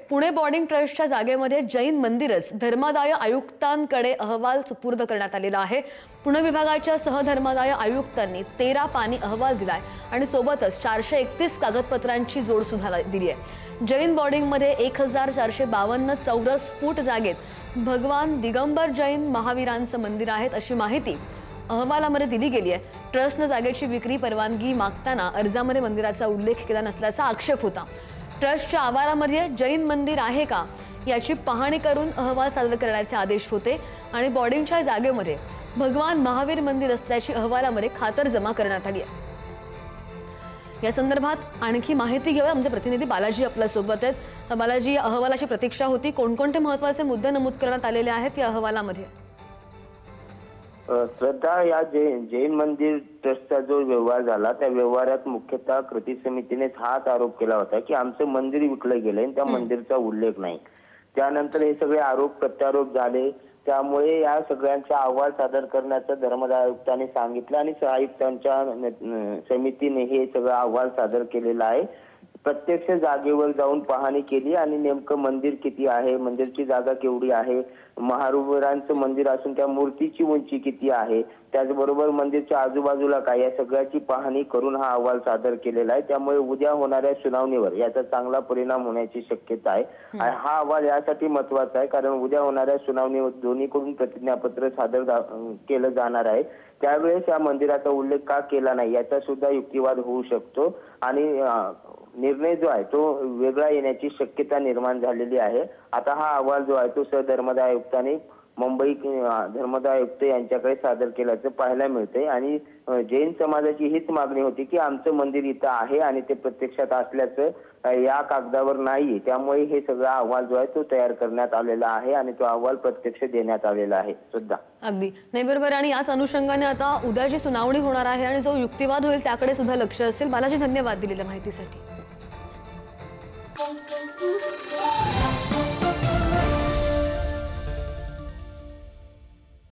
Pune boarding ट्रस्टच्या जागेमध्ये जैन मंदिरच धर्मादाय आयुक्तांकडे अहवाल सुपूर्द करण्यात आलेला आहे। पुणे विभागाच्या सहधर्मादाय आयुक्तांनी 13 पानी अहवाल दिलाय आणि सोबतच 431 कागदपत्रांची जोड सुद्धा दिली आहे। जैन बोर्डिंगमध्ये 1452 चौरस फूट जागेत भगवान दिगंबर जैन महावीरांचं मंदिर आहे अशी माहिती अहवालामध्ये दिली गेली आहे। ट्रस्टने जागेची विक्री परवानगी मागताना अर्जामध्ये मंदिराचा उल्लेख केला नसल्याचा आक्षेप होता। ट्रस्टच्या आवारामध्ये जैन मंदिर आहे का याची पाहणी करून अहवाल सादर करण्याचे आदेश होते आणि बोर्डिंगच्या जागेमध्ये भगवान महावीर मंदिर असल्याची अहवालामध्ये खातरजमा करण्यात आली आहे। या संदर्भात आणखी माहिती घेऊया, आमचे प्रतिनिधी बालाजी आपल्या सोबत आहेत। बालाजी, अहवालाची प्रतीक्षा होती, कोणकोणते महत्त्वाचे मुद्दे नमूद करण्यात आलेले आहेत या अहवालामध्ये? श्रद्धा, या जैन मंदिर ट्रस्टचा जो व्यवहार झाला त्या व्यवहारात मुख्यतः कृती समितीने हाच आरोप केला होता की आमचं मंदिर विकलं गेलंय, त्या मंदिरचा उल्लेख नाही। त्यानंतर हे सगळे आरोप प्रत्यारोप झाले, त्यामुळे या सगळ्यांचा अहवाल सादर करण्याचं धर्मादाय आयुक्तांनी सांगितलं आणि सहआयुक्तांच्या समितीने हे सगळं अहवाल सादर केलेला आहे। प्रत्यक्ष जागेवर जाऊन पाहणी केली आणि नेमकं मंदिर किती आहे, मंदिरची जागा केवढी आहे, महावीरांचं मंदिर असून त्या मूर्तीची उंची किती आहे, त्याचबरोबर मंदिरच्या आजूबाजूला काय, या सगळ्याची पाहणी करून हा अहवाल सादर केलेला आहे। त्यामुळे उद्या होणाऱ्या सुनावणीवर याचा चांगला परिणाम होण्याची शक्यता आहे। हा अहवाल यासाठी महत्त्वाचा आहे कारण उद्या होणाऱ्या सुनावणीवर दोन्हीकडून प्रतिज्ञापत्र सादर केलं जाणार आहे। त्यावेळेस या मंदिराचा उल्लेख का केला नाही याचा सुद्धा युक्तिवाद होऊ शकतो आणि निर्णय जो आहे तो वेगळा येण्याची शक्यता निर्माण झालेली आहे। आता हा अहवाल जो आहे तो सहधर्मादाय आयुक्तांनी मुंबई धर्मादाय आयुक्त यांच्याकडे सादर केल्याचं पाहायला मिळतंय आणि जैन समाजाची हीच मागणी होती की आमचं मंदिर इथं आहे आणि ते प्रत्यक्षात असल्याचं या कागदावर नाही। त्यामुळे हे सगळा अहवाल जो आहे तो तयार करण्यात आलेला आहे आणि तो अहवाल प्रत्यक्ष देण्यात आलेला आहे। सुद्धा अगदी नाही, बरोबर। आणि याच अनुषंगाने आता उद्याची सुनावणी होणार आहे आणि जो युक्तिवाद होईल त्याकडे सुद्धा लक्ष असेल। बालाजी, धन्यवाद दिलेल्या माहितीसाठी।